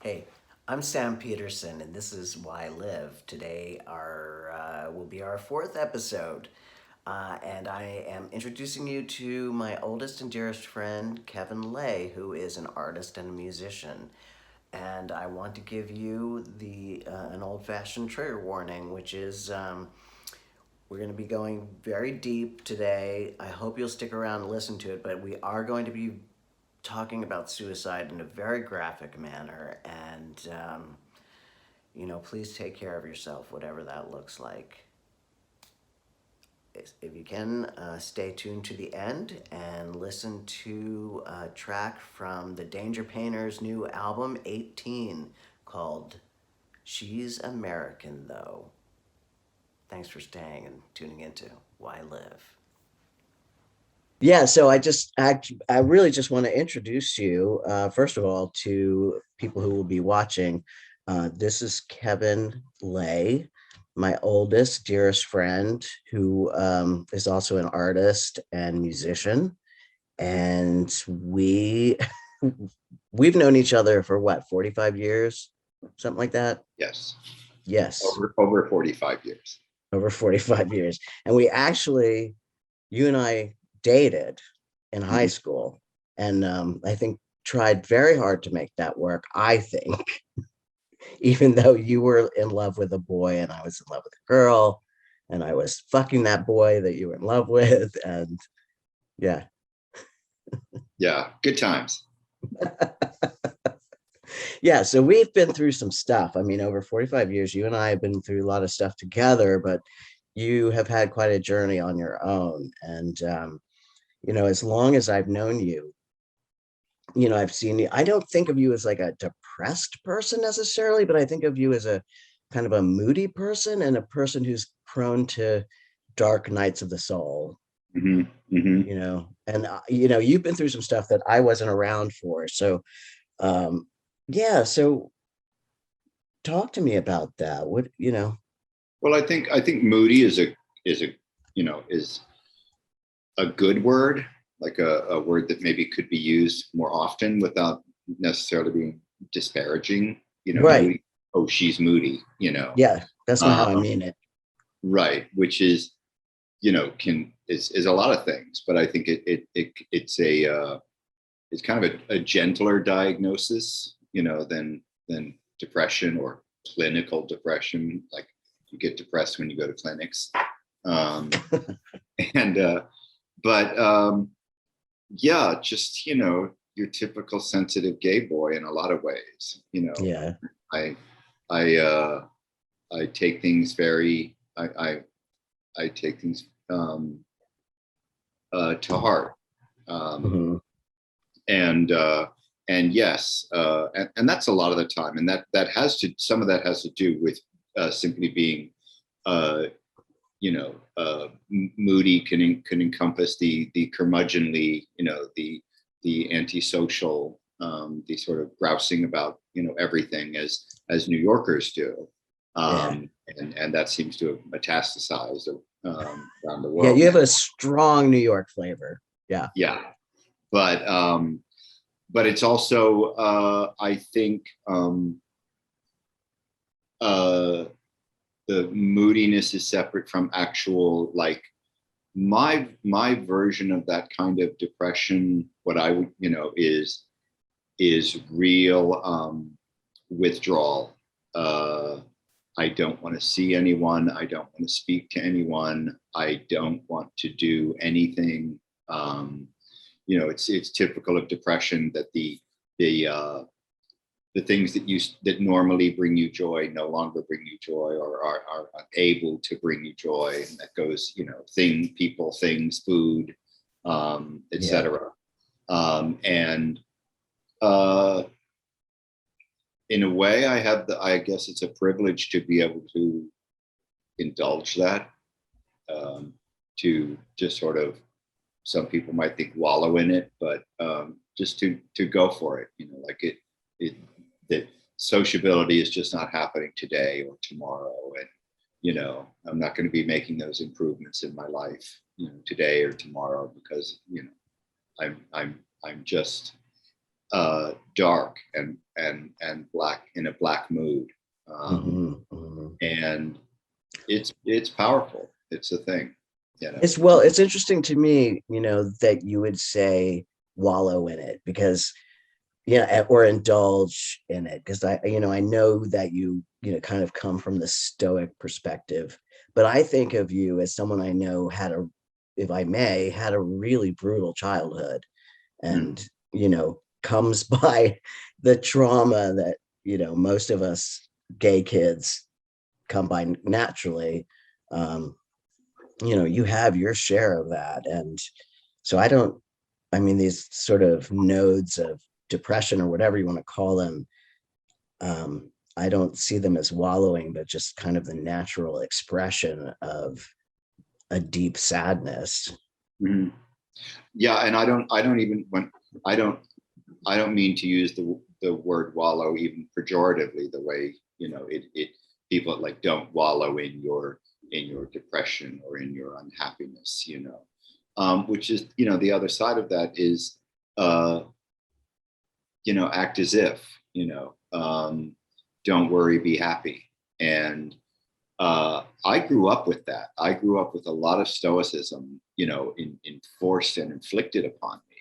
Hey, I'm Sam Peterson, and this is Why I Live. Today, our will be our fourth episode, and I am introducing you to my oldest and dearest friend, Kevin Lay, who is an artist and a musician. And I want to give you the an old-fashioned trigger warning, which is we're going to be going very deep today. I hope you'll stick around and listen to it, but we are going to be talking about suicide in a very graphic manner, and please take care of yourself, whatever that looks like. If you can, stay tuned to the end and listen to a track from the Danger Painters' new album, 18, called She's American, Though. Thanks for staying and tuning into Why Live. Yeah, so I really just want to introduce you, first of all, to people who will be watching. This is Kevin Lay, my oldest, dearest friend, who is also an artist and musician. And we've known each other for what, 45 years, something like that. Yes, Yes, over 45 years. over 45 years. And you and I dated in high Mhm. school, and I think tried very hard to make that work. I think, even though you were in love with a boy and I was in love with a girl, and I was fucking that boy that you were in love with, and yeah. Yeah, good times. Yeah, so we've been through some stuff. I mean, over 45 years, you and I have been through a lot of stuff together, but you have had quite a journey on your own. And, as long as I've known you, I've seen you. I don't think of you as like a depressed person necessarily, but I think of you as a kind of a moody person and a person who's prone to dark nights of the soul, Hmm. Hmm. and you've been through some stuff that I wasn't around for. So, um, yeah. So talk to me about that. Well, I think moody is a is a good word, like a word that maybe could be used more often without necessarily being disparaging. Right. Moody. Oh, she's moody. Yeah. That's not how I Um, mean it. right, which is can is a lot of things, but I think it's kind of a gentler diagnosis, than depression or clinical depression. Like you get depressed when you go to clinics, um, and but yeah, just your typical sensitive gay boy in a lot of ways. Yeah. I I I take things very I take things to heart. Um, Hmm. and and yes, and that's a lot of the time, and that has to some of that has to do with simply being, uh, moody can encompass the curmudgeonly, the antisocial, the sort of grousing about everything as New Yorkers do, Yeah. and that seems to have metastasized around the Yeah. world You have now. a strong New York flavor. Yeah. Yeah, but it's also I think uh, the moodiness is separate from actual, like, my version of that kind of depression. What I would is real withdrawal. Uh, I don't want to see anyone. I don't want to speak to anyone. I don't want to do anything. Um, it's typical of depression that the things that normally bring you joy no longer bring you joy, or are unable to bring you joy. And that goes, people, things, food, Yeah. etc. And uh, in a way, I guess it's a privilege to be able to indulge that, um, to just sort of, some people might think, wallow in it, but just to go for it. Like it that sociability is just not happening today or tomorrow, and I'm not going to be making those improvements in my life, today or tomorrow, because I'm just dark and black, in a black mood. And it's powerful. It's a thing, you know. It's interesting to me, that you would say wallow in it, because or indulge in it, because I know that kind of come from the Stoic perspective, but I think of you as someone I know if I may, had a really brutal childhood, Mm. and comes by the trauma that most of us gay kids come by naturally. um you have your share of that, and so these sort of nodes of depression, or whatever you want to call them, I don't see them as wallowing, but just kind of the natural expression of a deep sadness. Mm. Yeah, and I don't I don't mean to use the word wallow even pejoratively, the way it people like, don't wallow in your depression or in your unhappiness, which is, the other side of that is, uh, act as if, don't worry, be happy. And I grew up with that. I grew up with a lot of stoicism, enforced and inflicted upon me.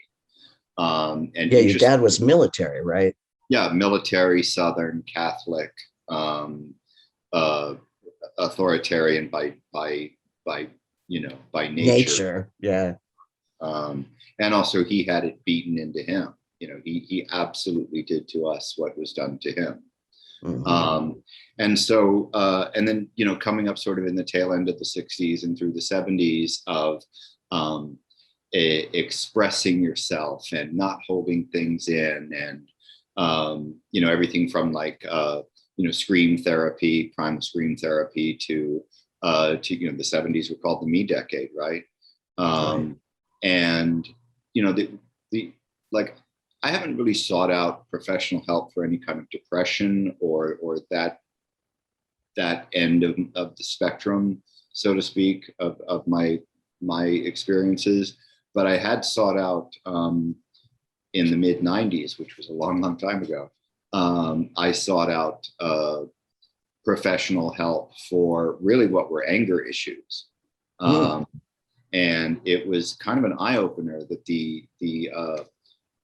And Yeah, your dad was military, right? yeah, military, Southern Catholic, um, uh, authoritarian by nature. Nature, yeah. Um, and also, he had it beaten into him. He absolutely did to us what was done to him. Um, and so, and then, coming up sort of in the tail end of the 60s and through the 70s of expressing yourself and not holding things in, and, everything from like, scream therapy, primal scream therapy, to the 70s were called the me decade, right? Right. And, the like, I haven't really sought out professional help for any kind of depression or that end of the spectrum, so to speak, of my experiences. But I had sought out, in the mid 90s, which was a long time ago. I sought out professional help for really what were anger issues. Mm. And it was kind of an eye opener that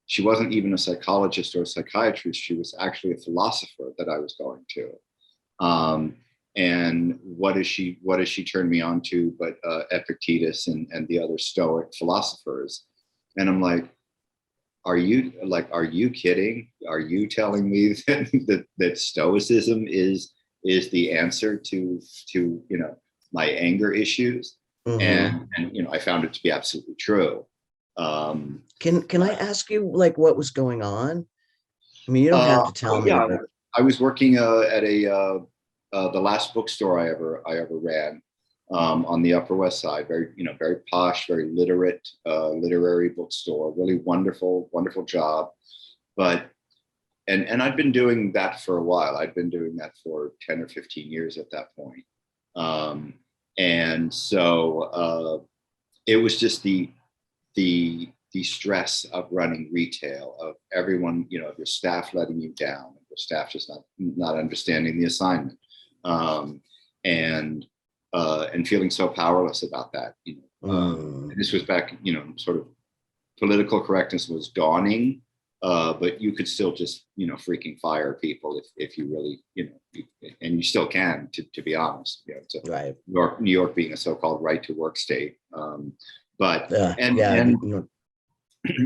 she wasn't even a psychologist or a psychiatrist. She was actually a philosopher that I was going to. And what does she turn me on to but Epictetus and the other Stoic philosophers? And I'm like, are you kidding? Are you telling me that Stoicism is the answer to my anger issues? Mm-hmm. And I found it to be absolutely true. Um, Can I ask you, like, what was going on? I mean, you don't have to tell oh me, yeah, but I was working at the last bookstore I ever ran, on the Upper West Side. Very very posh, very literate, literary bookstore. Really wonderful job. But and I'd been doing that for a while. I'd been doing that for 10 or 15 years at that point. Um, and so it was just the stress of running retail, of everyone, of your staff letting you down, of your staff just not understanding the assignment, um, and and feeling so powerless about that. This was back, sort of political correctness was dawning, but you could still just, freaking fire people if you really, and you still can, to be honest. It's right. New York being a so-called right to work state. But Yeah, and you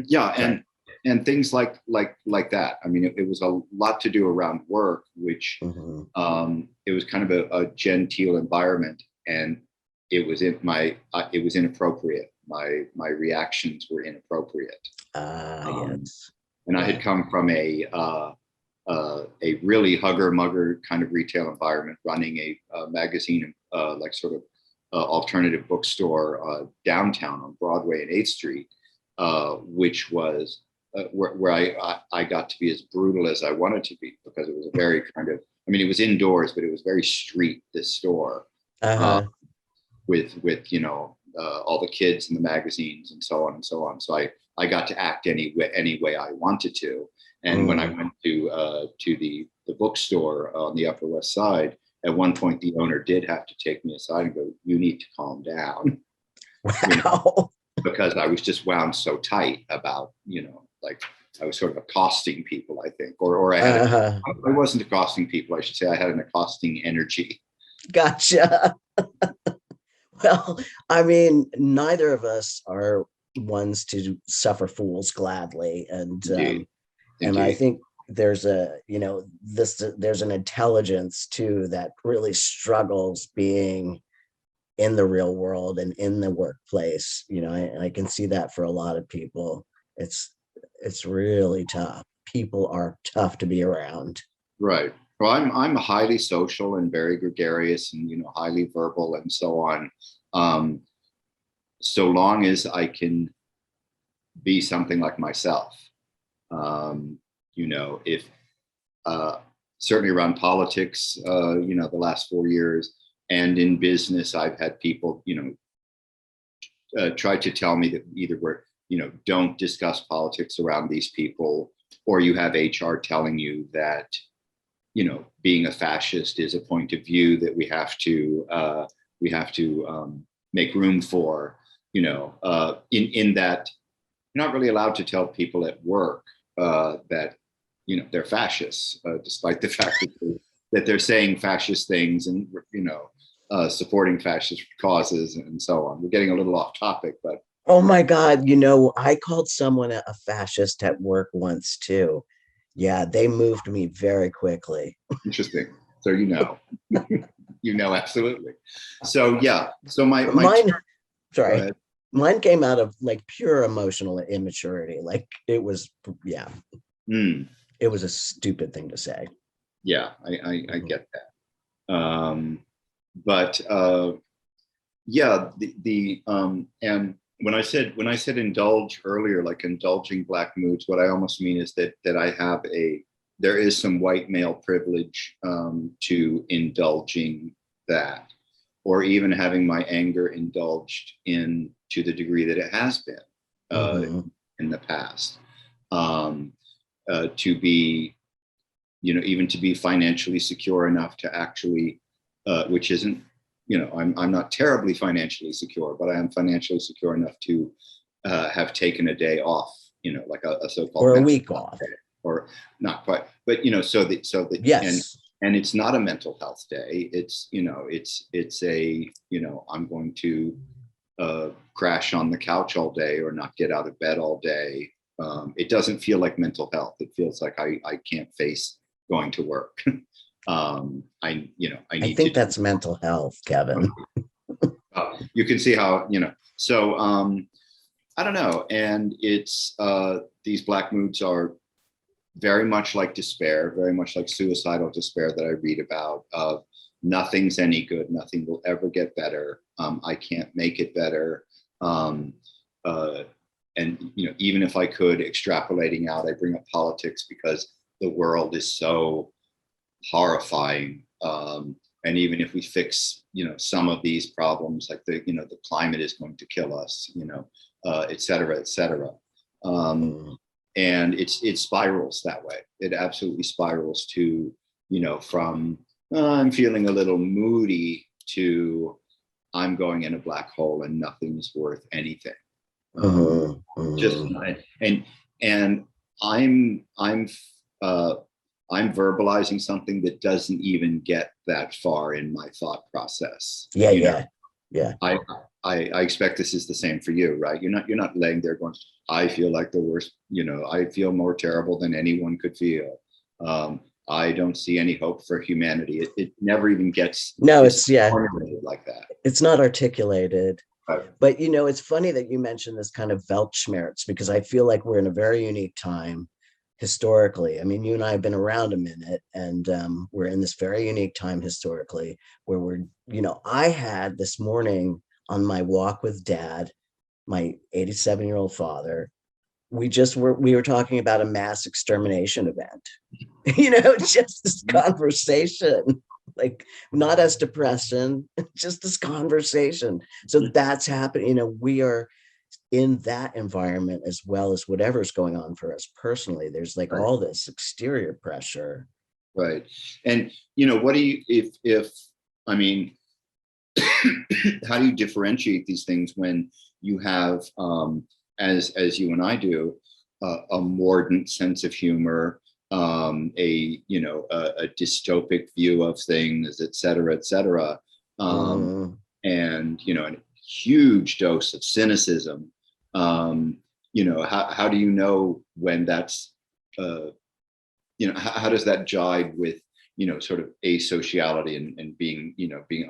yeah, sorry. and things like that. I mean, it was a lot to do around work, which, Mm-hmm. it was kind of a genteel environment, and it was inappropriate. My reactions were inappropriate. Um, Yes. and I had Yeah. come from a really hugger mugger kind of retail environment, running a magazine, like sort of alternative bookstore, downtown on Broadway and 8th Street, which was where I got to be as brutal as I wanted to be, because it was a very kind of, I mean, it was indoors, but it was very street, this store, uh, Uh-huh. with all the kids and the magazines and so on and so on. So I got to act any way I wanted to. And when I went to the bookstore on the Upper West Side, at one point the owner did have to take me aside and go, "You need to calm down," you know, Wow. because I was just wound so tight about, like I was sort of accosting people, I think, or I wasn't accosting people. I should say I had an accosting energy. Gotcha. Well, I mean, neither of us are ones to suffer fools gladly, Indeed. and I Indeed. think there's there's an intelligence too that really struggles being in the real world and in the workplace. I can see that for a lot of people. It's it's really tough. People are tough to be around. Right. Well, I'm highly social and very gregarious and highly verbal and so on. Um, so long as I can be something like myself. If certainly around politics, the last 4 years, and in business, I've had people, try to tell me that either don't discuss politics around these people, or you have HR telling you that, being a fascist is a point of view that we have to make room for, in that you're not really allowed to tell people at work that they're fascists, despite the fact that they're saying fascist things and supporting fascist causes and so on. We're getting a little off topic, but Oh my God, I called someone a fascist at work once too. Yeah, they moved me very quickly. interesting. So absolutely. So yeah. So my Mine, go sorry, ahead. mine came out of like pure emotional immaturity. Like it was, yeah, Mm, it was a stupid thing to say. yeah, I get that. But yeah, and when I said indulge earlier, like indulging black moods, what I almost mean is that there is some white male privilege to indulging that, or even having my anger indulged in to the degree that it has been in the past. Um, to be, even to be financially secure enough to actually, which isn't, I'm not terribly financially secure, but I am financially secure enough to have taken a day off, like a so-called Or a mental week health off. day, or not quite, but Yes. and it's not a mental health day. It's it's a I'm going to crash on the couch all day or not get out of bed all day. It doesn't feel like mental health. It feels like I can't face going to work. I I need think to. that's mental health, Kevin. You can see how So I don't know, and it's these black moods are very much like despair, very much like suicidal despair that I read about. Of nothing's any good, nothing will ever get better. I can't make it better. Um, and even if I could, extrapolating out, I bring up politics because the world is so horrifying. And even if we fix, some of these problems, like the climate is going to kill us, et cetera, et cetera. And it spirals that way. It absolutely spirals to, from I'm feeling a little moody to I'm going in a black hole and nothing's worth anything. Just and I'm verbalizing something that doesn't even get that far in my thought process. Yeah. I expect this is the same for you, right? You're not laying there going, I feel like the worst, I feel more terrible than anyone could feel. I don't see any hope for humanity. It never even gets formulated like that. It's not articulated. Right. But it's funny that you mentioned this kind of Weltschmerz, because I feel like we're in a very unique time historically. I mean, you and I have been around a minute, and we're in this very unique time historically where I had this morning on my walk with Dad, my 87-year-old father, we were talking about a mass extermination event. Just this conversation, like not as depression, just this conversation. So that's happening. We are in that environment, as well as whatever's going on for us personally, there's like Right. all this exterior pressure. Right. And, you know, what do you, if, I mean, how do you differentiate these things when you have, as you and I do, a mordant sense of humor, a dystopic view of things, et cetera, et cetera. Mm, And, you know, a huge dose of cynicism. How do you know when that's, how does that jibe with, sort of asociality and being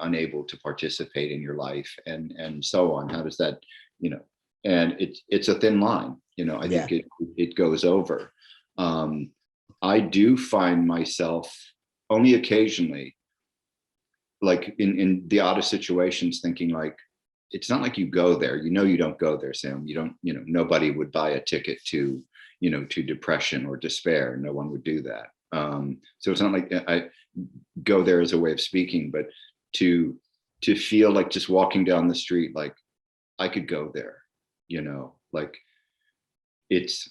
unable to participate in your life and so on? How does that, and it's a thin line, I yeah. think it goes over. I do find myself only occasionally, like in the oddest situations, thinking like, it's not like you go there, you don't go there, Sam. You don't, nobody would buy a ticket to, to depression or despair. No one would do that. So it's not like I go there as a way of speaking, but to feel like just walking down the street, like I could go there, like it's,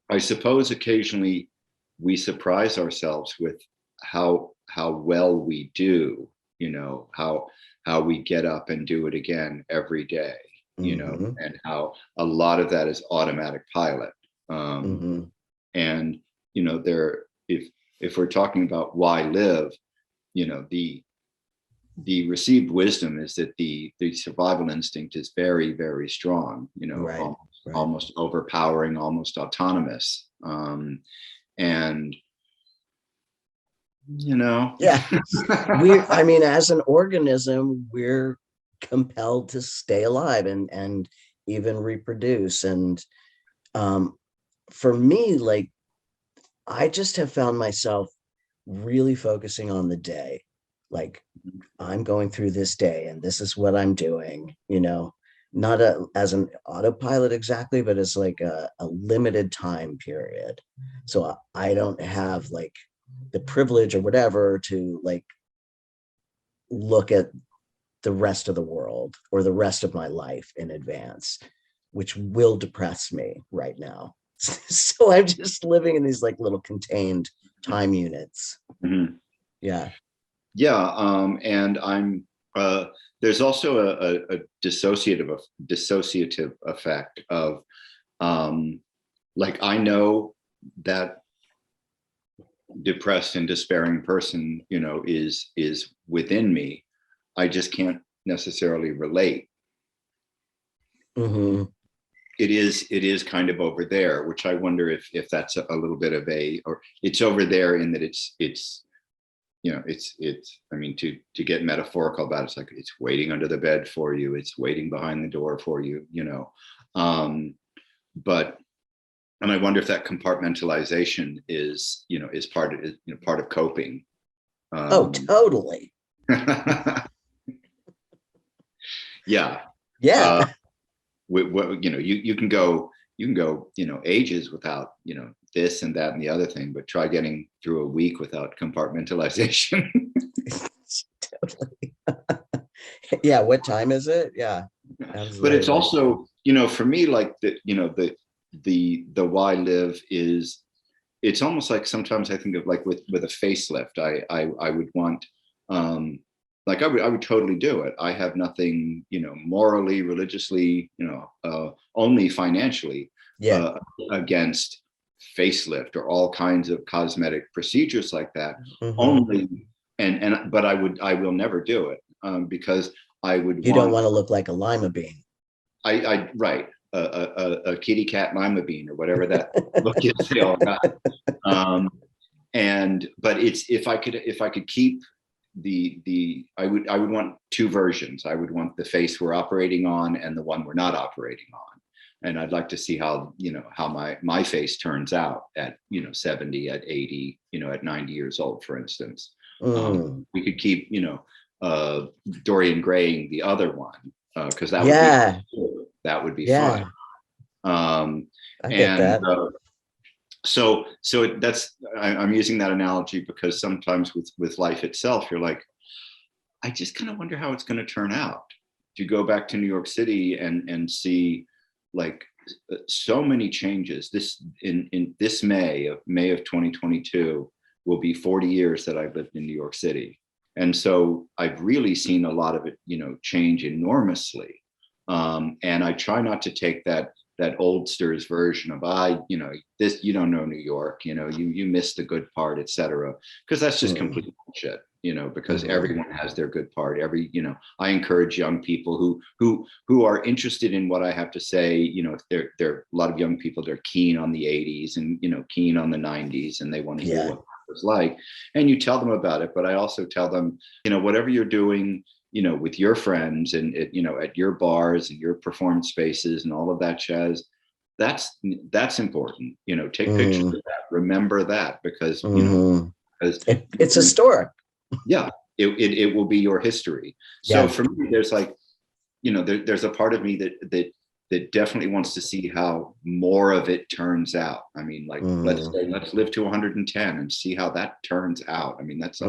I suppose occasionally we surprise ourselves with how well we do, how we get up and do it again every day, Hmm. and how a lot of that is automatic pilot. Hmm. And there, if we're talking about why live, the received wisdom is that the survival instinct is very, very strong, Right. Right. almost overpowering, almost autonomous. And Yeah. I mean, as an organism, we're compelled to stay alive and even reproduce. And um, for me, like, I just have found myself really focusing on the day. Like, I'm going through this day and this is what I'm doing, not as an autopilot exactly, but as like a limited time period. So I don't have like the privilege or whatever to like look at the rest of the world or the rest of my life in advance, which will depress me right now. So I'm just living in these like little contained time units. Mhm. Yeah. Yeah, and I'm there's also a dissociative effect of, like, I know that depressed and despairing person, is within me. I just can't necessarily relate. Hmm. It is kind of over there, which I wonder if that's a little bit of or it's over there in that it's I mean, to get metaphorical about it, it's like it's waiting under the bed for you, it's waiting behind the door for you, um but and I wonder if that compartmentalization is part of coping. Oh, um totally. yeah. uh Yeah. you can go, ages without, this and that and the other thing, but try getting through a week without compartmentalization. Totally. Yeah. What time is it? Yeah. But it's Absolutely. also, for me, like the why live is, it's almost like sometimes I think of like with a facelift. I would want, like I would totally do it. I have nothing, morally, religiously, only financially, Yeah. uh, against facelift or all kinds of cosmetic procedures like that. Hmm. Only, but I will never do it, because I would You don't want, want to look like a lima bean. right, a kitty cat lima bean or whatever that look is they all got. Um, but it's, if I could keep I would want two versions. I would want the face we're operating on and the one we're not operating on. And I'd like to see how my face turns out at 70, at 80, at 90 years old, for instance. Mm. We could keep Dorian Graying the other one, because Yeah. that would be fine. Yeah. Um, I get and that. that's, I'm using that analogy because sometimes with life itself, you're like, I just kind of wonder how it's going to turn out. to go back to New York City and see like so many changes. This in this May of 2022 will be 40 years that I've lived in New York City. And so I've really seen a lot of it, change enormously. And I try not to take that oldsters version of this, you don't know New York, you missed the good part, etc. Because that's just complete bullshit, because everyone has their good part. I encourage young people who are interested in what I have to say. There are a lot of young people that are keen on the 80s and keen on the 90s, and they want to hear what it was like. And you tell them about it, but I also tell them, whatever you're doing, with your friends and at your bars and your performance spaces and all of that jazz, that's important. Take pictures of that. Remember that, because because it's historic. Yeah, it will be your history. So for me, there's like, there's a part of me that definitely wants to see how more of it turns out. I mean, like, let's live to 110 and see how that turns out. I mean, that's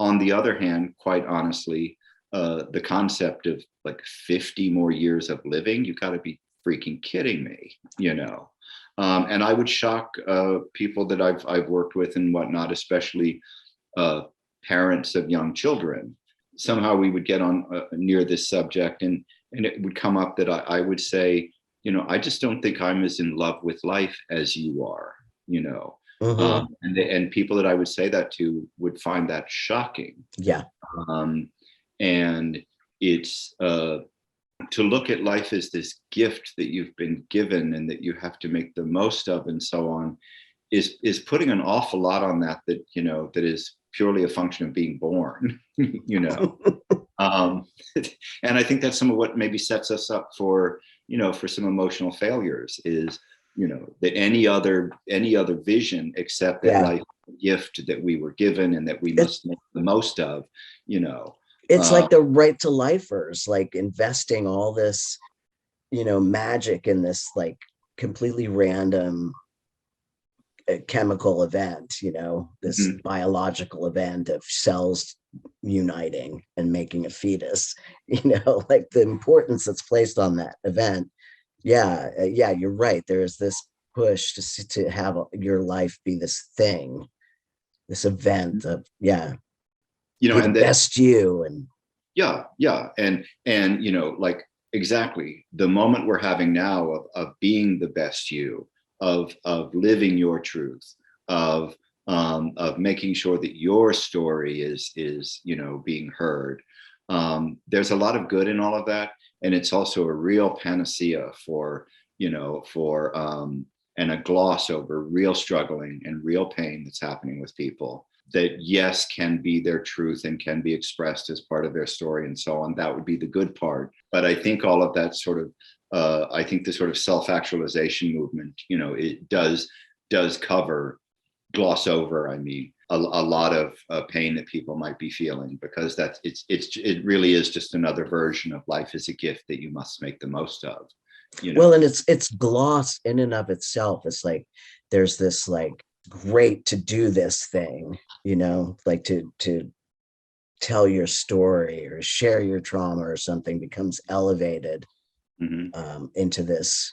on the other hand, quite honestly, the concept of like 50 more years of living, you got to be freaking kidding me, and I would shock people that I've worked with and whatnot, especially parents of young children. Somehow we would get on near this subject, and it would come up that I would say, I just don't think I'm as in love with life as you are, and people that I would say that to would find that shocking. Yeah. And it's to look at life as this gift that you've been given and that you have to make the most of, and so on, is putting an awful lot on that that is purely a function of being born. And I think that's some of what maybe sets us up for for some emotional failures, is that any other vision except that life is a gift that we were given and that we must make the most of. It's like the right to lifers, like investing all this magic in this like completely random chemical event, this biological event of cells uniting and making a fetus, like the importance that's placed on that event. You're right. There's this push to have your life be this thing, this event of and the best you. And and like exactly the moment we're having now of being the best you, of living your truth, of making sure that your story is being heard. There's a lot of good in all of that, and it's also a real panacea for and a gloss over real struggling and real pain that's happening with people, that yes, can be their truth and can be expressed as part of their story and so on. That would be the good part. But I think all of that sort of I think the sort of self-actualization movement, it does gloss over, I mean, a lot of pain that people might be feeling, because it really is just another version of life as a gift that you must make the most of. Well, and it's gloss in and of itself. It's like there's this like great to do this thing, like to tell your story or share your trauma or something becomes elevated into this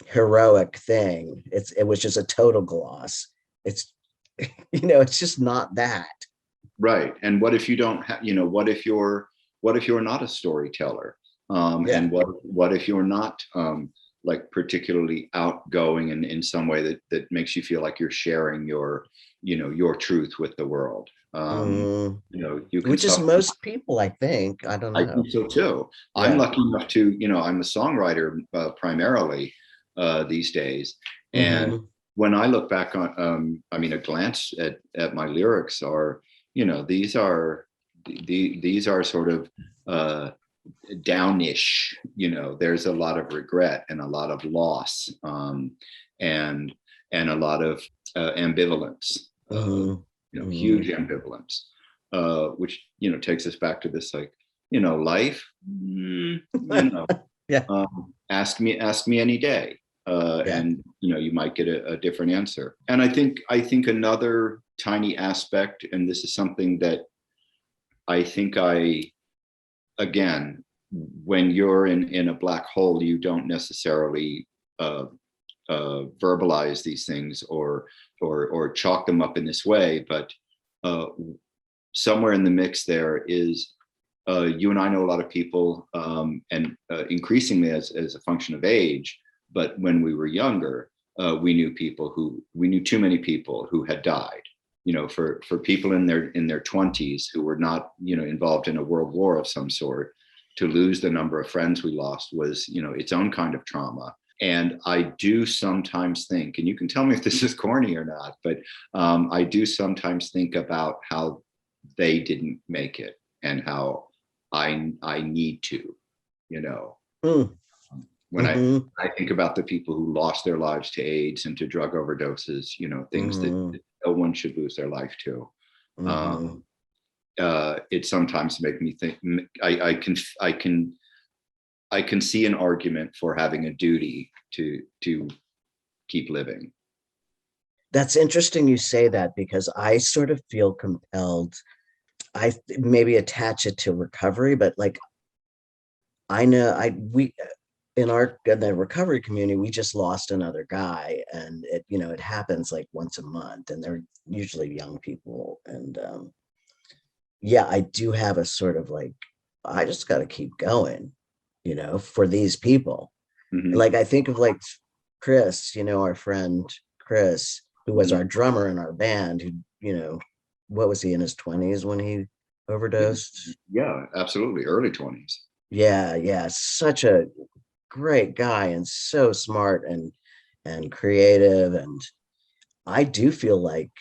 heroic thing. It was just a total gloss. It's it's just not that. Right. And what if you don't have, what if you're not a storyteller? And what if you're not like particularly outgoing and in some way that makes you feel like you're sharing your truth with the world? You can, which is most people, I think. I don't know. I think so too. Yeah. I'm lucky enough to, I'm a songwriter primarily these days. And when I look back on, a glance at my lyrics are, these are sort of downish. There's a lot of regret and a lot of loss, and a lot of ambivalence. Huge ambivalence, which takes us back to this, like, life. Ask me any day. And you might get a different answer. And I think another tiny aspect, and this is something that I think again, when you're in a black hole, you don't necessarily verbalize these things or chalk them up in this way, but somewhere in the mix there is you and I know a lot of people, and increasingly as a function of age, but when we were younger, we knew too many people who had died. For people in their 20s who were not, involved in a world war of some sort, to lose the number of friends we lost was, its own kind of trauma. And I do sometimes think, and you can tell me if this is corny or not, but I do sometimes think about how they didn't make it and how I need to, Mm. when Mhm. I think about the people who lost their lives to AIDS and to drug overdoses, things that Mhm. no one should lose their life to. Mhm. It sometimes makes me think. I can see an argument for having a duty to keep living. That's interesting you say that, because I sort of feel compelled. I maybe attach it to recovery, but like I know we in the recovery community, we just lost another guy, and it happens like once a month, and they're usually young people. And yeah, I do have a sort of like, I just got to keep going, for these people. Mm-hmm. Like I think of like Chris, our friend Chris, who was Mm-hmm. our drummer in our band, who, what was he, in his 20s when he overdosed? Yeah, absolutely. Early 20s. Yeah, such a great guy, and so smart and creative. And I do feel like,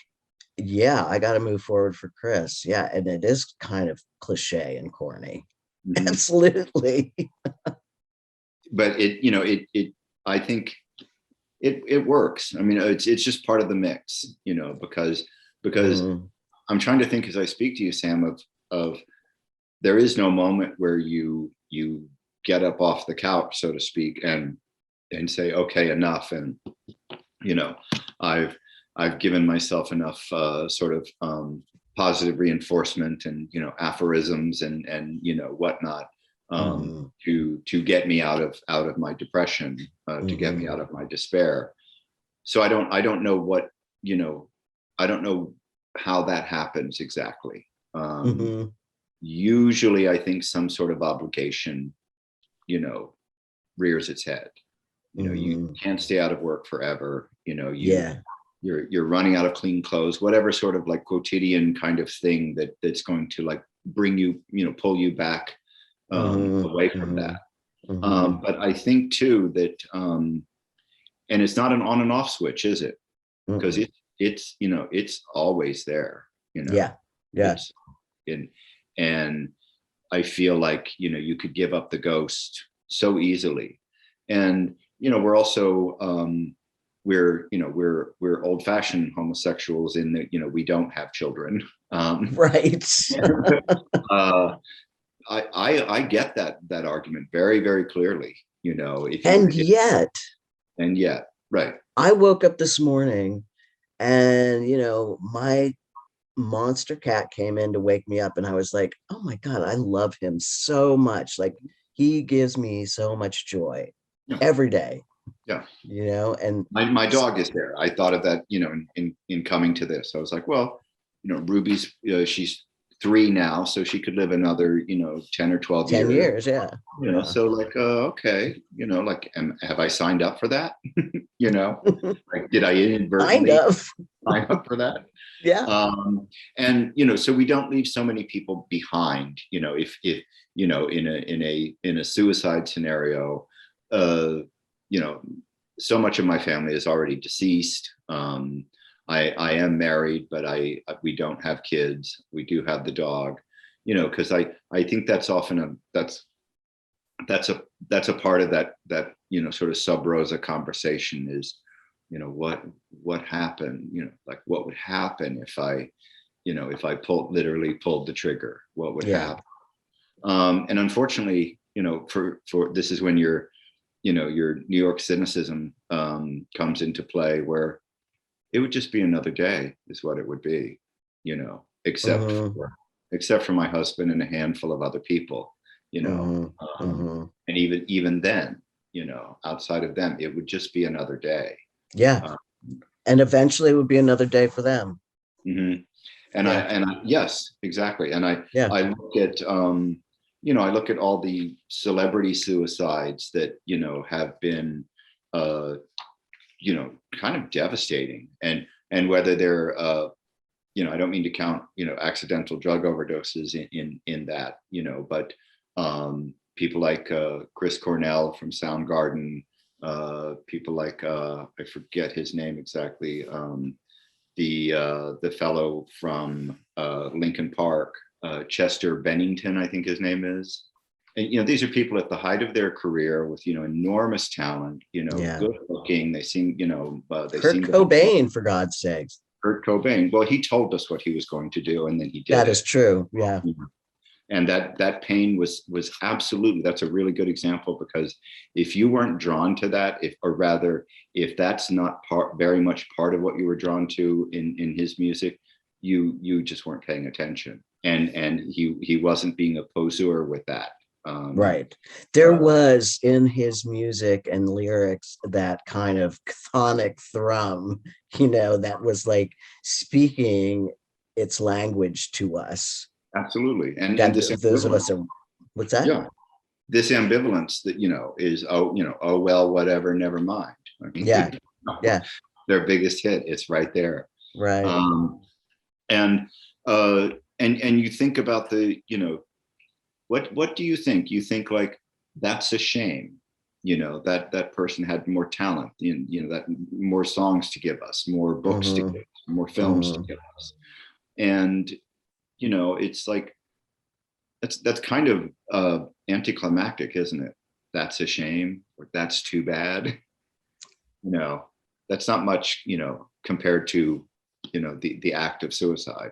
yeah, I got to move forward for Chris. Yeah, and it is kind of cliche and corny. Mm-hmm. Absolutely. But I think it works. I mean, it's just part of the mix, because Mhm. I'm trying to think as I speak to you, Sam, of there is no moment where you get up off the couch, so to speak, and say, okay, enough. And I've given myself enough sort of positive reinforcement and aphorisms and whatnot, Mhm. to get me out of my depression, to get me Mhm. out of my despair. So I don't know what I don't know how that happens exactly. Mhm. Usually, I think some sort of obligation, you know, rears its head. You Mhm. can't stay out of work forever. Yeah. You're running out of clean clothes, whatever sort of like quotidian kind of thing that's going to like bring you, pull you back Mhm. away from that. Mhm. Mhm. But I think too that, and it's not an on and off switch, is it? Because Mhm. it's always there. Yeah. Yeah. It's in, and I feel like you could give up the ghost so easily. And we're also we're old fashioned homosexuals in that we don't have children. Right. uh, I get that argument very, very clearly. If you And yet, and yet, right. I woke up this morning and, my monster cat came in to wake me up, and I was like, oh my God, I love him so much. Like, he gives me so much joy Yeah, every day, yeah. and My dog is there. I thought of that, in coming to this. I was like, well, Ruby's she's 3 now, so she could live another 10 or 12 10 years. years. Yeah. Yeah. So like, okay, like, have I signed up for that? Like, did I Kind inadvertently of. sign up for that? Yeah. And so we don't leave so many people behind. If in a suicide scenario, uh, you know, so much of my family is already deceased. I am married, but we don't have kids. We do have the dog. Because I think that's often that's a part of that sort of sub rosa conversation is what happened, like what would happen if I literally pulled the trigger, what would Yeah. happen. And unfortunately, for this is when your New York cynicism comes into play, where it would just be another day is what it would be, except Mhm. for my husband and a handful of other people, you know. Hmm. And even then, you know, outside of them, it would just be another day. Yeah. Uh, And eventually it would be another day for them. mhm. Yeah. Yes, exactly. And Yeah. I look at, you know, I look at all the celebrity suicides that, you know, have been, uh, you know, kind of devastating, and whether they're, you know, I don't mean to count, you know, accidental drug overdoses in that, you know, but people like Chris Cornell from Soundgarden, people like I forget his name exactly, the fellow from Lincoln Park, Chester Bennington, I think his name is. And you know, these are people at the height of their career with, you know, enormous talent, you know, Yeah. good looking. They seem, you know, they Kurt seem to have Cobain, for God's sakes. Kurt Cobain. Well, he told us what he was going to do, and then he did That is it. true. Yeah. And that pain was absolutely, that's a really good example, because if you weren't drawn to that, if, or rather, if that's not very much part of what you were drawn to in his music, you just weren't paying attention, and he wasn't being a poseur with that. um Right. There uh, was in his music and lyrics that kind of chthonic thrum, that was like speaking its language to us. Absolutely. And That this those of ambivalence, us are, what's that? yeah, this ambivalence that, you know, is, oh, you know, oh well, whatever, never mind. I mean, Yeah. you know, Yeah. their biggest hit, it's right there. Right. um and uh and you think about the, you know, what do you think? You think like, that's a shame, you know, that that person had more talent, you know, that more songs to give us, more books to Hmm. give us, more films to Hmm. give us. And you know, it's like, that's kind of anticlimactic, isn't it? That's a shame, or that's too bad. You know, that's not much, you know, compared to, you know, the act of suicide.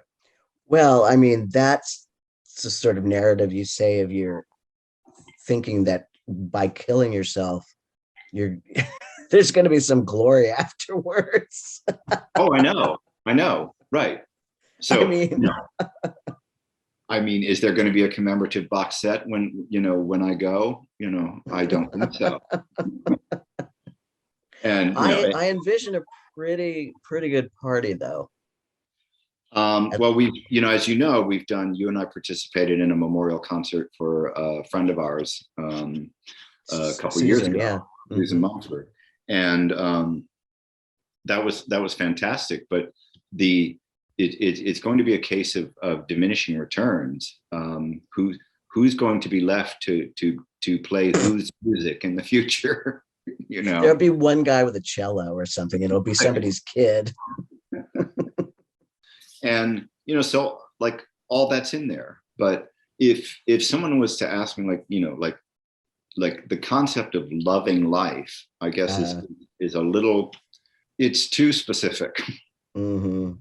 Well, I mean, that's the sort of narrative you say of your thinking that by killing yourself, you're there's going to be some glory afterwards. Oh, I know, right. I So, mean, you know, I mean, is there going to be a commemorative box set when, you know, when I go? You know, I don't think so. And you know, I envision a pretty good party though. At, well, we, you know, as you know, we've done. You and I participated in a memorial concert for a friend of ours a couple of years Susan, ago, yeah. Susan Hmm. Montford, and that was fantastic. But it's going to be a case of diminishing returns. Who's going to be left to play whose music in the future? You There'll know, be one guy with a cello or something. It'll be somebody's kid. and you know, so like all that's in there. But if someone was to ask me, like, you know, like the concept of loving life, I guess Uh, is a little, it's too specific. hmm.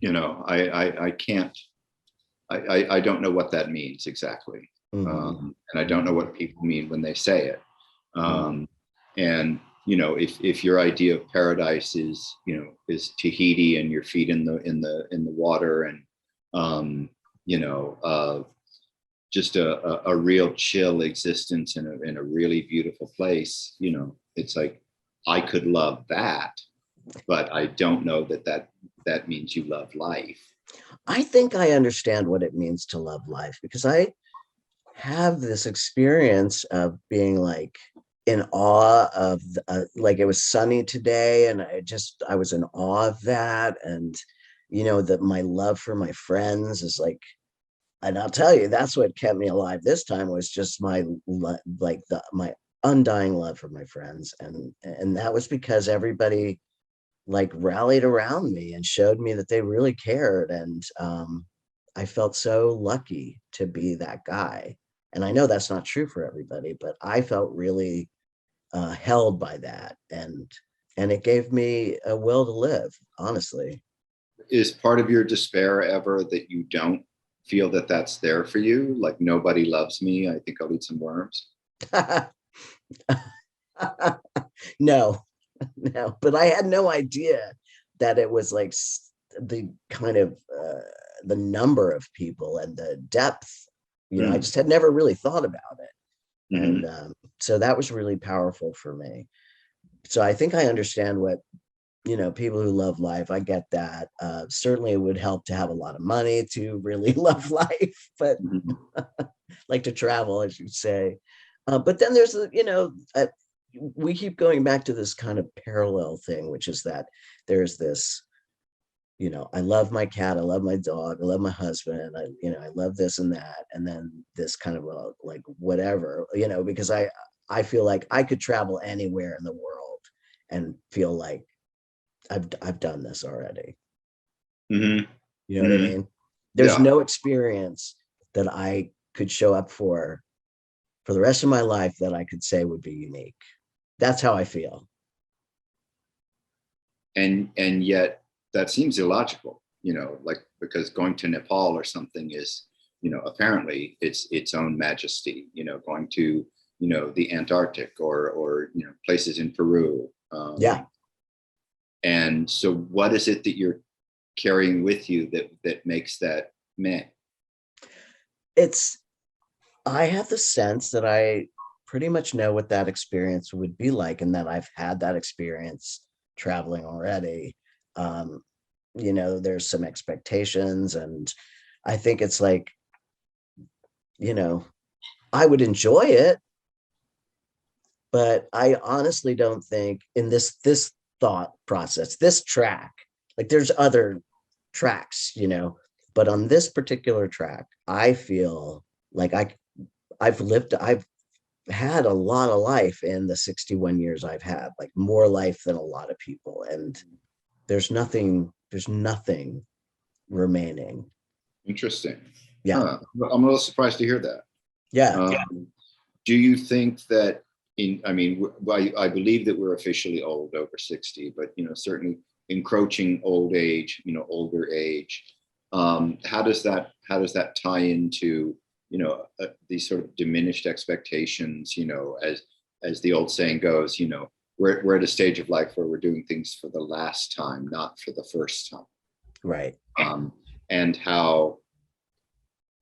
You know, I can't, I don't know what that means exactly. Hmm. And I don't know what people mean when they say it. Hmm. Um, and you know, if your idea of paradise is, you know, is Tahiti and your feet in the water, and you know, just a real chill existence in a really beautiful place, you know, it's like, I could love that, but I don't know that means you love life. I think I understand what it means to love life because I have this experience of being like in awe of like it was sunny today and I was in awe of that. And that my love for my friends is like, and I'll tell you, that's what kept me alive this time was just my undying love for my friends. And that was because everybody like rallied around me and showed me that they really cared. And I felt so lucky to be that guy. And I know that's not true for everybody, but I felt really held by that. And it gave me a will to live, honestly. Is part of your despair ever that you don't feel that that's there for you? Like, nobody loves me, I think I'll eat some worms. No, no, but I had no idea that it was like the kind of the number of people and the depth, I just had never really thought about it. Mhm. And so that was really powerful for me. So I think I understand what, people who love life, I get that. Certainly it would help to have a lot of money to really love life, but Mhm. like to travel, as you say. But then there's, we keep going back to this kind of parallel thing, which is that there's this, I love my cat, I love my dog, I love my husband, I love this and that. And then this kind of like whatever, because I feel like I could travel anywhere in the world and feel like I've done this already. Mhm. You know what I Mhm. mean? There's Yeah. no experience that I could show up for the rest of my life that I could say would be unique. That's how I feel. And yet that seems illogical, like, because going to Nepal or something is, apparently its own majesty, going to, the Antarctic or places in Peru. Yeah. And so what is it that you're carrying with you that makes that meh? It's I have the sense that I pretty much know what that experience would be like, and that I've had that experience traveling already. Um, there's some expectations, and I think it's like, you know, I would enjoy it, but I honestly don't think in this thought process, this track, like there's other tracks, but on this particular track, I feel like I've had a lot of life in the 61 years I've had, like more life than a lot of people. And there's nothing remaining. Interesting. Yeah. Huh. I'm a little surprised to hear that. Yeah. Um, do you think that I mean, I believe that we're officially old, over 60, but, certainly encroaching old age, older age. How does that tie into, these sort of diminished expectations, as the old saying goes, we're at a stage of life where we're doing things for the last time, not for the first time. Right. And how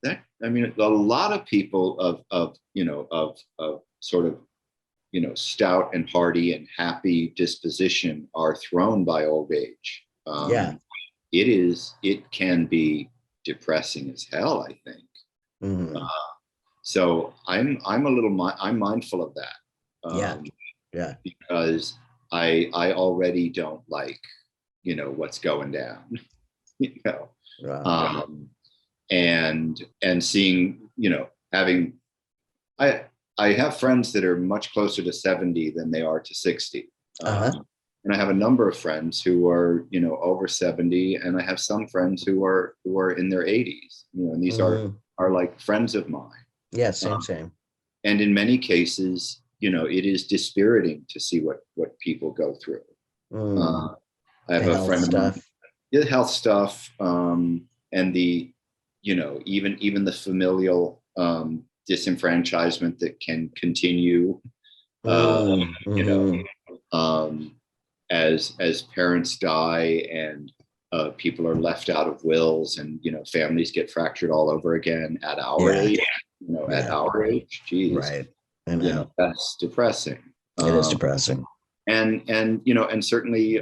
that, I mean, a lot of people of sort of, stout and hearty and happy disposition are thrown by old age. Yeah. It can be depressing as hell, I think. Hmm. So I'm mindful of that, Yeah. um, Yeah. because I already don't like, what's going down, you know, Wow. um, and seeing, having I I have friends that are much closer to 70 than they are to 60. Uh-huh. And I have a number of friends who are, over 70, and I have some friends who are in their 80s, and these are Hmm. like friends of mine. Yeah. Um, Same. and in many cases, it is dispiriting to see what people go through. Mm. Uh, I The have a health friend of mine, stuff. the health stuff, and the, even the familial disenfranchisement that can continue, uh, Mm. you know, Hmm. um, as parents die and people are left out of wills, and families get fractured all over again at our Yeah. age. At Yeah. our age, geez, Right. I know. that's depressing. It is Um, depressing. and certainly,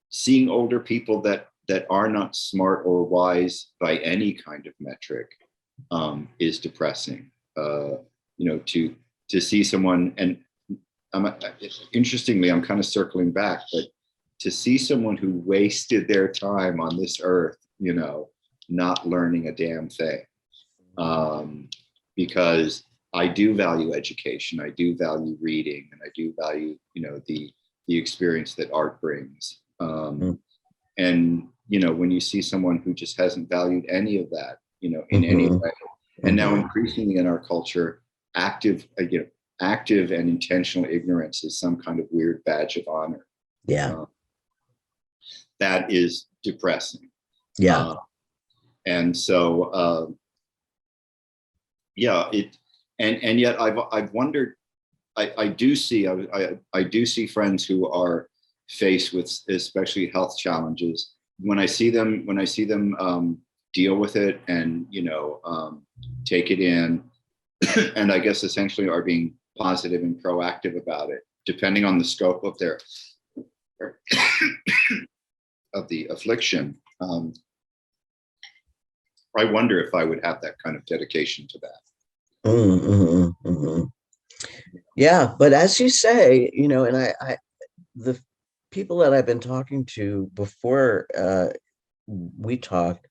seeing older people that are not smart or wise by any kind of metric, is depressing. To see someone, and I'm interestingly, I'm kind of circling back, but to see someone who wasted their time on this earth, not learning a damn thing, because I do value education, I do value reading, and I do value, the experience that art brings. Mm. And when you see someone who just hasn't valued any of that, in any Hmm. way, and now Hmm. increasingly in our culture, active and intentional ignorance is some kind of weird badge of honor. Yeah. Uh, that is depressing. Yeah. Uh, and so, yeah, and yet I've wondered. I do see I do see friends who are faced with especially health challenges. When I see them deal with it and, take it in. And I guess essentially are being positive and proactive about it, depending on the scope of their of the affliction. I wonder if I would have that kind of dedication to that. Yeah, but as you say, and I the people that I've been talking to before we talked,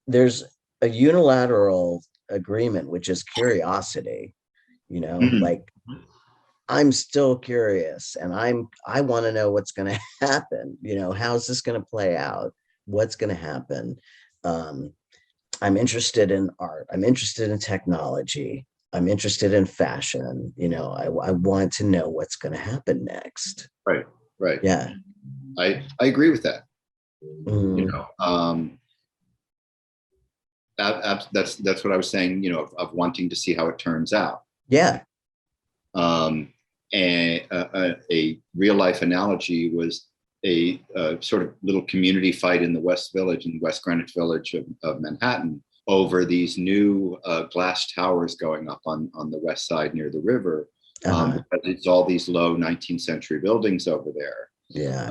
there's a unilateral agreement, which is curiosity, like I'm still curious and I want to know what's going to happen. How's this going to play out? What's going to happen? I'm interested in art. I'm interested in technology. I'm interested in fashion. I want to know what's going to happen next. Right. Yeah. I agree with that. Mm. That's what I was saying, of wanting to see how it turns out. Yeah. And a real life analogy was a sort of little community fight in the West Greenwich Village of Manhattan over these new glass towers going up on the west side near the river. Because it's all these low 19th century buildings over there. Yeah.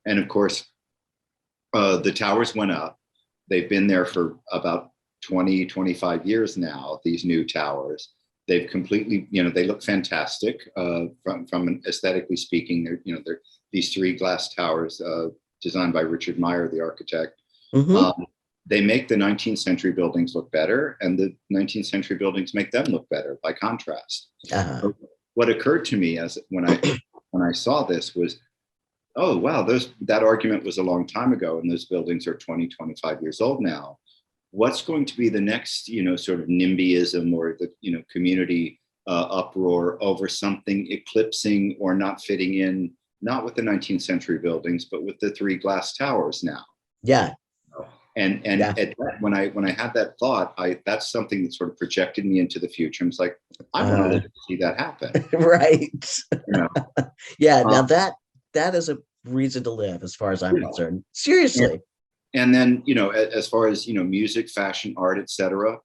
And of course, the towers went up. They've been there for about 20, 25 years now, these new towers. They've completely, they look fantastic from an aesthetically speaking. They're these three glass towers designed by Richard Meyer, the architect. They make the 19th century buildings look better, and the 19th century buildings make them look better by contrast. What occurred to me when I saw this was, oh, wow, that argument was a long time ago, and those buildings are 20, 25 years old now. What's going to be the next, sort of NIMBYism or the, community uproar over something eclipsing or not fitting in, not with the 19th century buildings, but with the three glass towers now. Yeah. And yeah. When I had that thought, that's something that sort of projected me into the future. And it's like, I want to live to see that happen. Right. Yeah. Now that is a reason to live, as far as I'm concerned. Seriously. And then, as far as, music, fashion, art, etc.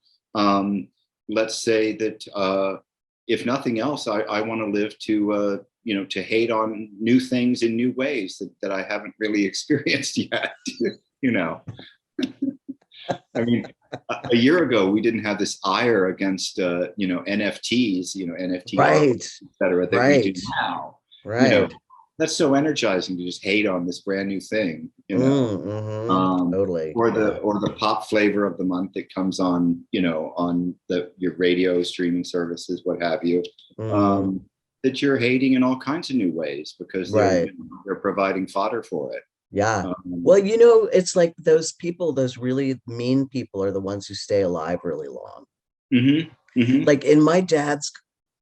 Let's say that if nothing else, I want to live to, to hate on new things in new ways that I haven't really experienced yet, I mean, a year ago, we didn't have this ire against, NFTs, NFT art, et cetera, that we do now. Right. That's so energizing to just hate on this brand new thing, Totally. Or the pop flavor of the month that comes on, on your radio streaming services, what have you, that you're hating in all kinds of new ways because they're providing fodder for it. Yeah. Well, it's like those people, those really mean people are the ones who stay alive really long. Like in my dad's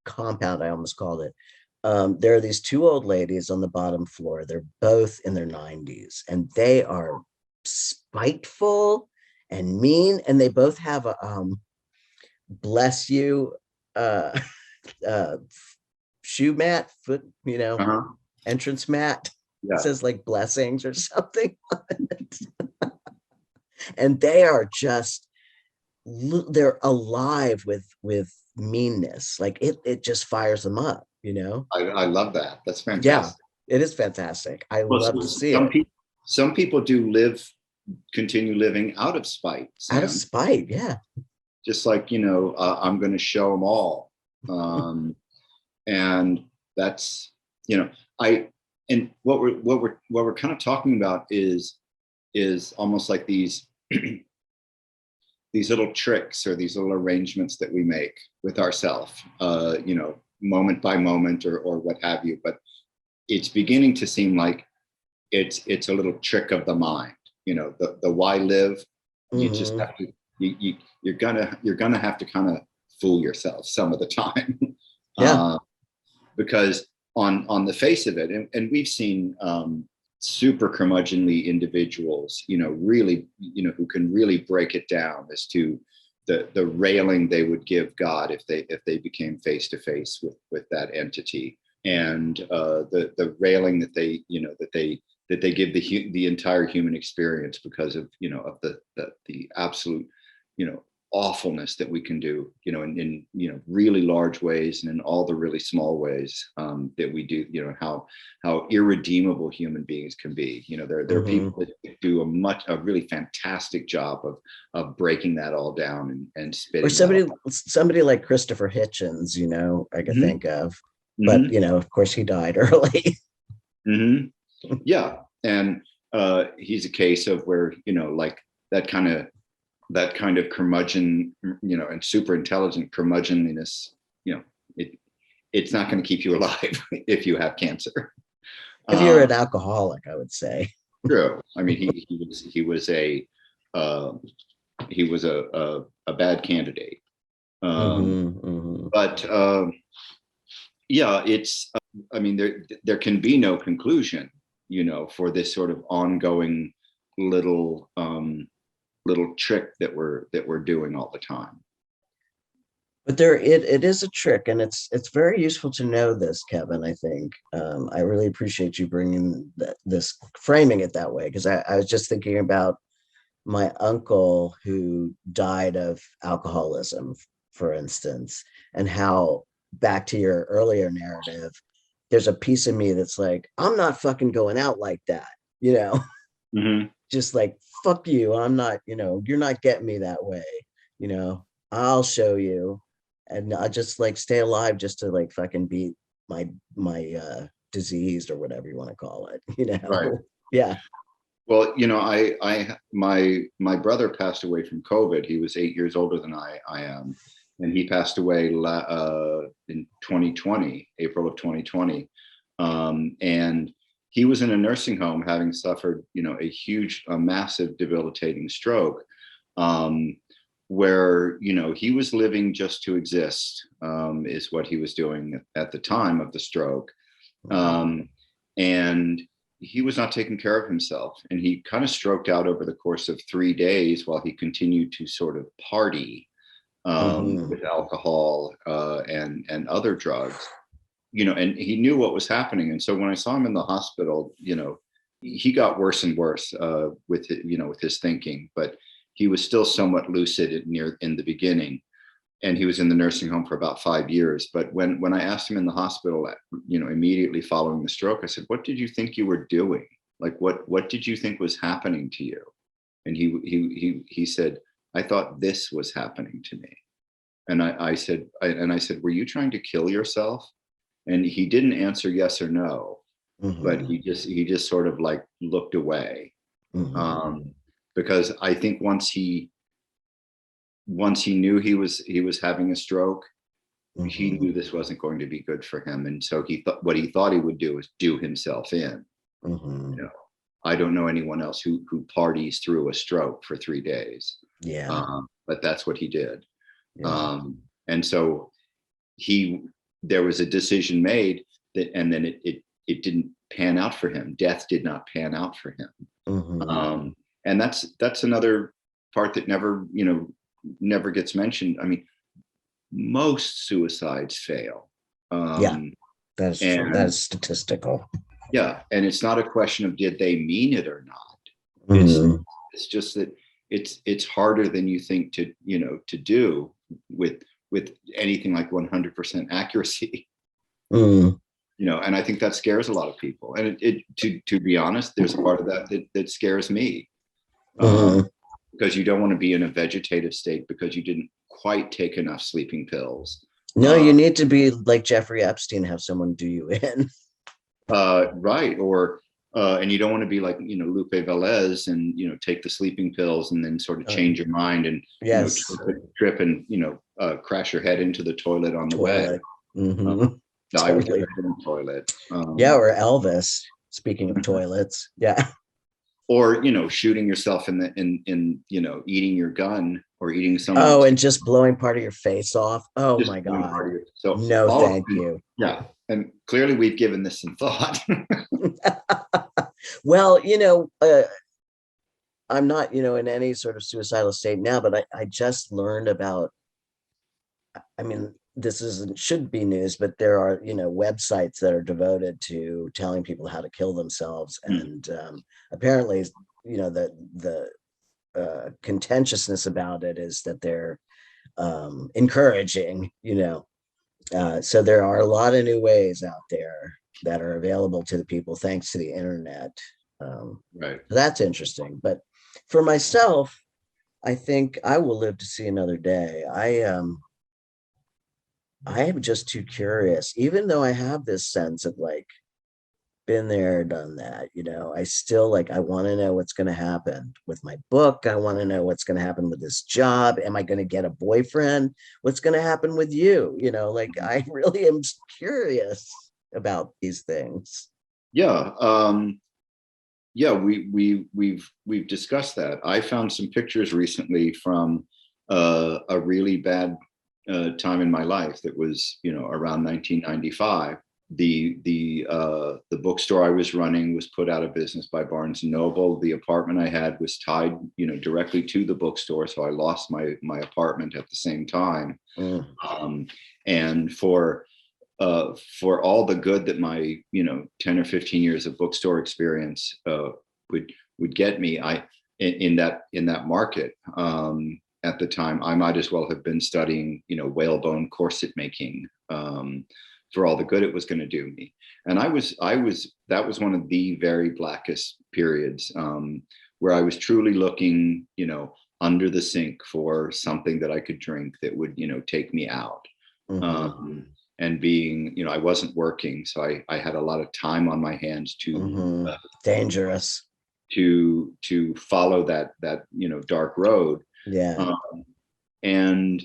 compound, I almost called it. There are these two old ladies on the bottom floor. They're both in their 90s and they are spiteful and mean. And they both have a bless you shoe mat, foot, entrance mat. It says like blessings or something on it. And they are just, they're alive with meanness. Like it just fires them up, I love that. That's fantastic. Yeah, it is fantastic. I love to see it. Some people do continue living out of spite. Sam. Out of spite, yeah. Just like, I'm going to show them all. And that's, and what we're kind of talking about is almost like these these little tricks or these little arrangements that we make with ourselves, moment by moment or what have you. But it's beginning to seem like it's a little trick of the mind. The why live. You just have to you're gonna have to kind of fool yourself some of the time. Because on the face of it, and we've seen super curmudgeonly individuals, really, who can really break it down as to the railing they would give God if they became face to face with that entity, and the railing that they that they give the entire human experience because of, you know, of the absolute, you know, awfulness that we can do, you know, in you know, really large ways, and in all the really small ways that we do, you know, how irredeemable human beings can be. You know, there are people that do a really fantastic job of breaking that all down and spitting Or that somebody like Christopher Hitchens, you know, I could all. think of, but Hmm. you know, of course he died early. Hmm. Yeah, and he's a case of where, you know, like that kind of curmudgeon, you know, and super intelligent curmudgeonliness, you know, it's not going to keep you alive if you have cancer. If you're Uh, an alcoholic, I would say. True. I mean, he was a uh, a bad candidate. But yeah, it's. I mean, there can be no conclusion, you know, for this sort of ongoing little little trick that we're doing all the time. But there, it is a trick, and it's very useful to know this, Kevin. I think I really appreciate you bringing this framing it that way, because I was just thinking about my uncle who died of alcoholism, for instance, and how, back to your earlier narrative, there's a piece of me that's like, I'm not fucking going out like that, you know, Hmm. just like, fuck you. I'm not, you know, you're not getting me that way, you know, I'll show you. And I just like stay alive just to like fucking beat my disease or whatever you want to call it, you Right. know. Yeah. Well, you know, my brother passed away from COVID. He was 8 years older than I am, and he passed away in 2020, April of 2020, and he was in a nursing home having suffered, you know, a massive, debilitating stroke, um, where, you know, he was living just to exist, is what he was doing at the time of the stroke, um, and he was not taking care of himself, and he kind of stroked out over the course of 3 days while he continued to sort of party Mm-hmm. with alcohol and other drugs, you know, and he knew what was happening. And so when I saw him in the hospital, you know, he got worse and worse with it, you know, with his thinking, but he was still somewhat lucid in the beginning, and he was in the nursing home for about 5 years. But when I asked him in the hospital, you know, immediately following the stroke, I said, "What did you think you were doing? Like, what did you think was happening to you?" And he said, "I thought this was happening to me." And I said, "Were you trying to kill yourself?" And he didn't answer yes or no, but Mm-hmm. he just sort of like looked away, Mm-hmm. um, because I think once he knew he was having a stroke, he Mm-hmm. knew this wasn't going to be good for him, and so he thought what he thought he would do is do himself in. Mm-hmm. You know, I don't know anyone else who parties through a stroke for 3 days, Yeah. but that's what he did. Yeah. And so he there was a decision made that, and then it didn't pan out for him. Death did not pan out for him, Mm-hmm. um, and that's another part that never, you know, never gets mentioned. I mean, most suicides fail. Yeah. Um, That is true. That and is statistical. yeah, and it's not a question of did they mean it or not. It's Mm-hmm. it's just that it's harder than you think to, you know, to do with anything like 100% accuracy. Mm-hmm. You know, and I think that scares a lot of people. And to be honest, there's a part of that scares me, um, Mm-hmm. because you don't want to be in a vegetative state because you didn't quite take enough sleeping pills. No, you Uh, need to be like Jeffrey Epstein, have someone do you in. right. Or and you don't want to be like, you know, Lupe Velez and, you know, take the sleeping pills and then sort of Uh, change your mind and, you know, yes. trip and, you know, crash your head into the toilet on the way, Toilet. uh, Mm-hmm. die with your Totally. head in the toilet. Yeah. Or Elvis. Speaking of toilets. Yeah. or, you know, shooting yourself in, you know, eating your gun or eating Oh, someone's, and just blowing part of your face off. Oh just my doing God. part of it. So No, all of thank you. yeah, and clearly we've given this some thought. Well, you know, I'm not, you know, in any sort of suicidal state now, but I just learned about, I mean, this isn't should be news, but there are, websites that are devoted to telling people how to kill themselves, Mm. and apparently, the contentiousness about it is that they're encouraging, so there are a lot of new ways out there that are available to the people thanks to the internet. Right. That's interesting. But for myself, I think I will live to see another day. I am just too curious, even though I have this sense of like been there, done that, I still like, I want to know what's going to happen with my book. I want to know what's going to happen with this job. Am I going to get a boyfriend? What's going to happen with you? Like I really am curious about these things. Yeah. Yeah, we've discussed that. I found some pictures recently from a really bad time in my life that was, around 1995. The bookstore I was running was put out of business by Barnes and Noble. The apartment I had was tied, directly to the bookstore, so I lost my apartment at the same time. Mm, Um, and for all the good that my 10 or 15 years of bookstore experience would get me, in that market, at the time, I might as well have been studying whalebone corset making, for all the good it was going to do me. And that was one of the very blackest periods, where I was truly looking under the sink for something that I could drink that would take me out. mhm, And being, I wasn't working, so I had a lot of time on my hands mhm. Dangerous. to follow that dark road. Yeah. um, and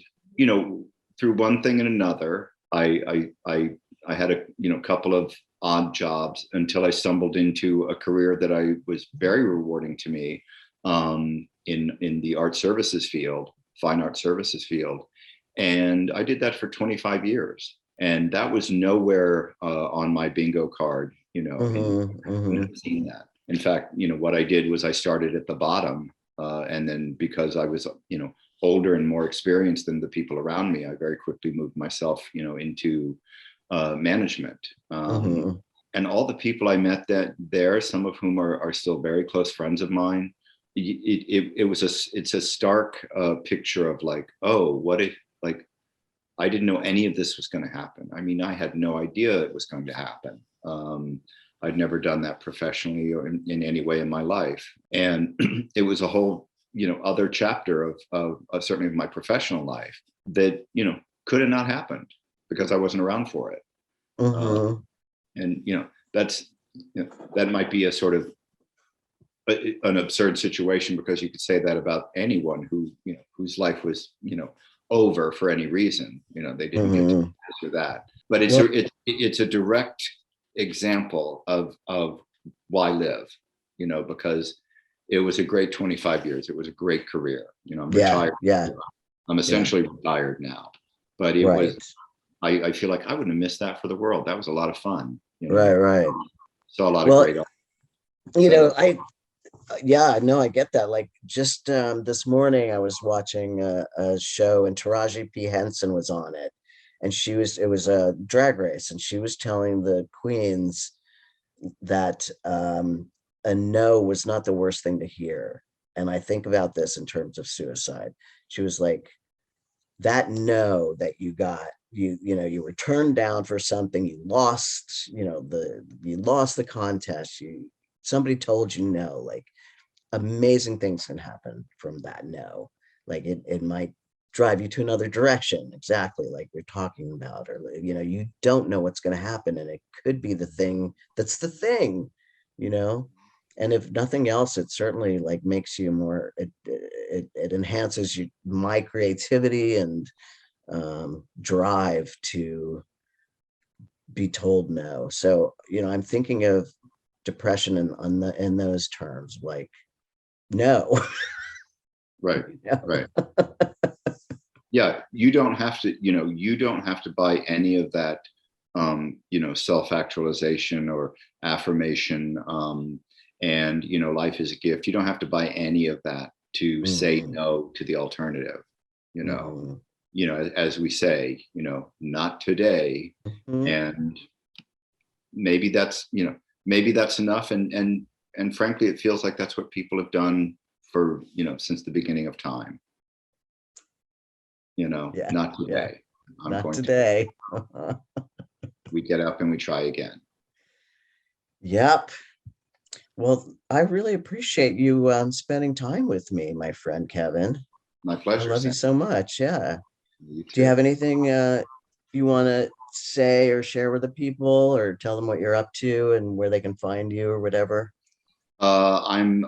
through one thing and another, I had a couple of odd jobs until I stumbled into a career that I was very rewarding to me, in the art services field, fine art services field. And I did that for 25 years. And that was nowhere on my bingo card, and Mhm, I wouldn't mhm, have seen that. In fact, what I did was I started at the bottom, and then because I was, older and more experienced than the people around me, I very quickly moved myself, into management. mhm. And all the people I met some of whom are still very close friends of mine. It's a stark picture of like, oh, what if, like, I didn't know any of this was going to happen. I mean, I had no idea it was going to happen. I'd never done that professionally or in any way in my life. And it was a whole, other chapter of certainly of my professional life that, could have not happened because I wasn't around for it. Uh, Mhm. and, that's, that might be a sort of an absurd situation, because you could say that about anyone who, whose life was, over for any reason. They didn't get to Mhm. this or that. But Well, it's a direct example of why live, because it was a great 25 years. It was a great career. I'm yeah, retired. yeah, I'm yeah. essentially retired now. But it was, Right, I feel like I wouldn't have missed that for the world. That was a lot of fun. right, right. Saw a lot of Well, great art, you etc. know, I yeah, no, I get that. Like just this morning, I was watching a show, and Taraji P. Henson was on it, and it was a drag race, and she was telling the queens that a no was not the worst thing to hear. And I think about this in terms of suicide. She was like, that no that you got, you were turned down for something, you lost, you lost the contest, somebody told you no, like amazing things can happen from that no. Like it might drive you to another direction, exactly like we're talking about, or you don't know what's going to happen, and it could be the thing that's the thing, you know and if nothing else, it certainly like makes you more, it enhances my creativity and drive to be told no. So I'm thinking of depression in those terms, like no. Right. Yeah. Right. Yeah, you don't have to, you don't have to buy any of that, self-actualization or affirmation, and life is a gift. You don't have to buy any of that to say Mhm, no to the alternative. you know mhm. as we say, not today. Mhm. And maybe that's enough. And frankly, it feels like that's what people have done for, since the beginning of time. Yeah, Not yeah. today. Not today. We get up and we try again. Yep. Well, I really appreciate you spending time with me, my friend Kevin. My I pleasure, love you Sam. so much. Yeah. You Do you too. have anything you want to say or share with the people, or tell them what you're up to and where they can find you or whatever? I'm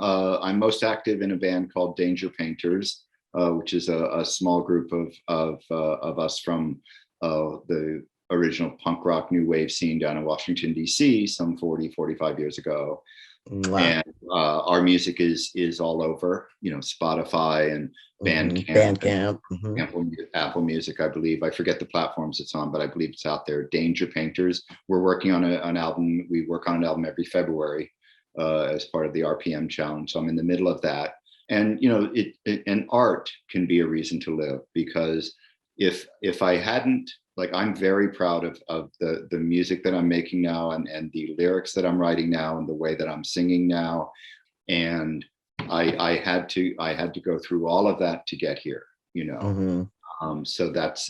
most active in a band called Danger Painters, which is a small group of us from the original punk rock new wave scene down in Washington, D.C. some 45 years ago. Mwah. And our music is all over, Spotify and Mhm. Bandcamp and Bandcamp. Mhm. Apple Music, I believe. I forget the platforms it's on, but I believe it's out there. Danger Painters. We're working on an album. We work on an album every February as part of the RPM challenge. So I'm in the middle of that. And and art can be a reason to live, because if I hadn't, like, I'm very proud of the music that I'm making now, and the lyrics that I'm writing now, and the way that I'm singing now. And I had to go through all of that to get here, Mhm. so that's,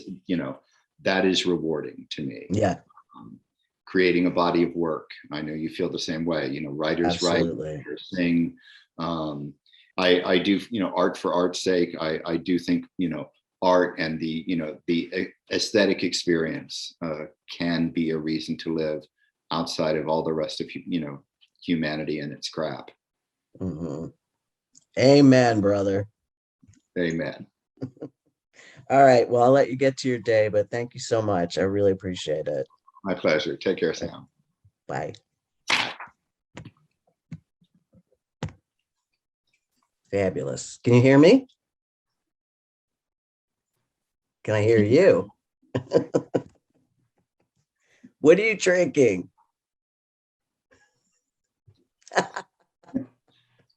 that is rewarding to me. Yeah, Creating a body of work. I know you feel the same way. Writers write, absolutely. writers sing. I do, art for art's sake. I do think, art and the aesthetic experience can be a reason to live outside of all the rest of, humanity and its crap. Mhm. Amen, brother. Amen. All right. Well, I'll let you get to your day, but thank you so much. I really appreciate it. My pleasure. Take care, Sam. Bye. Fabulous. Can you hear me? Can I hear you? What are you drinking?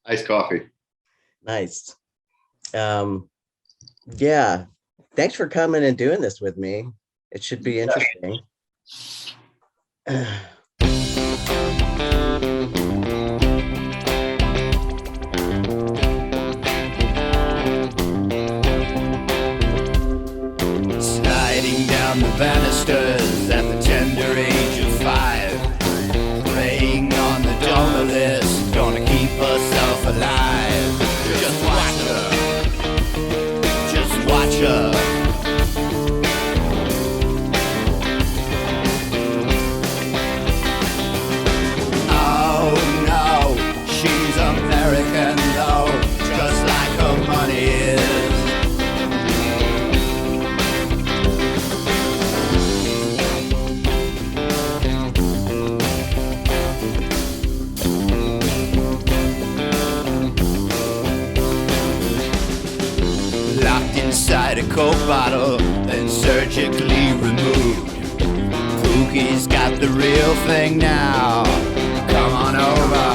Iced coffee. Nice. Yeah. Thanks for coming and doing this with me. It should be interesting. Sliding down the banisters at the tender age of 5, praying on the donor list, gonna keep herself alive. Just watch her, just watch her. Oh no, she's American though, just like her money is. Locked inside a Coke bottle, then surgically removed. Pookie's got the real thing now. Come on over.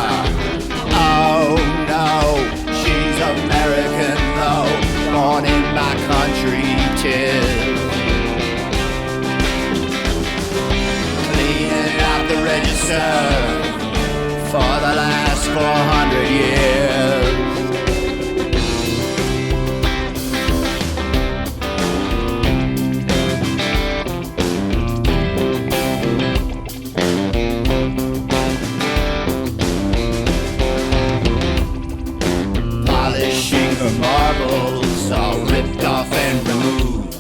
Oh no, she's American though, born in my country tis. Cleaning out the register for the last 400 years. Polishing her marbles, all ripped off and removed.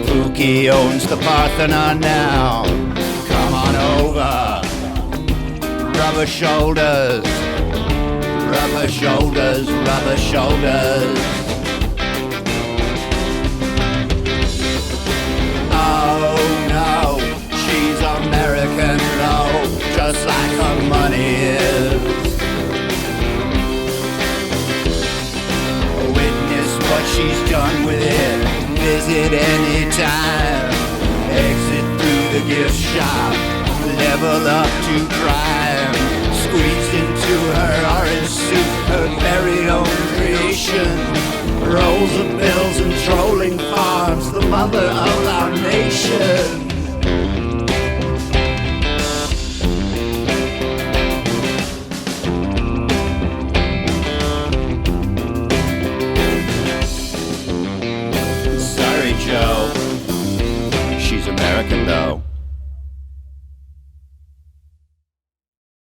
Pookie owns the Parthenon now. Come on over. Rubber shoulders, rubber shoulders, rubber shoulders. Oh no, she's American though, just like her money is. Witness what she's done with it. Visit anytime. Exit through the gift shop. Level up to crime. Squeezed into her orange suit, her very own creation. Rolls of bills and trolling farms. The mother of our nation.